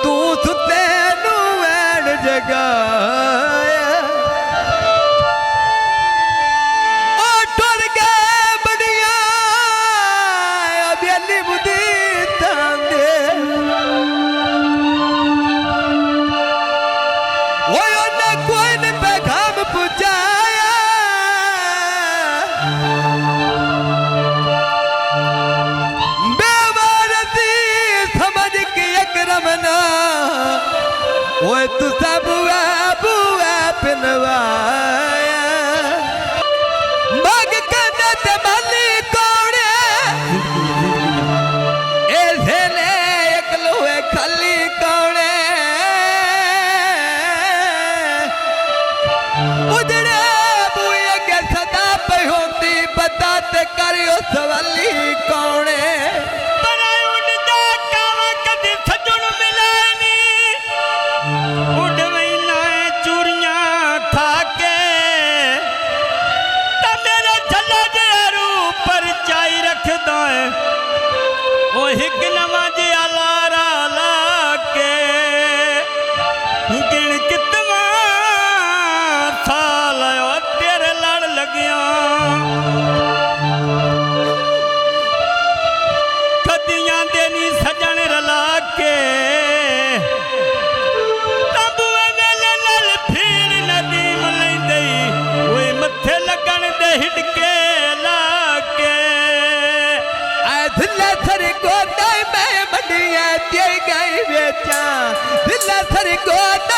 तू सुते नू वैण जगाया ओ टुर गए बड़िया बेली बुदी तांदे वो ना कोई ने पैगाम पुजाया बेवारती समझ के अकरमना ओए तू सब बुआ पिनवाया मग कन्ने ते माली कौड़े ऐसे ले एकलोए खाली कौड़े उजड़े बुए के सदा पे होती बताते करियो सवाली कौड़े हिक नवाज अलारा लाके गिण कितना साल तेरे लड़ लगिया कदियां देनी सजन रला के तबुए वेले नल फीर नदीम लैंदे ओए मथे लगन दे हिडके लाके आए दिला सर गोदा मैं मंडिया ते गई बेचा दिला सर गोदा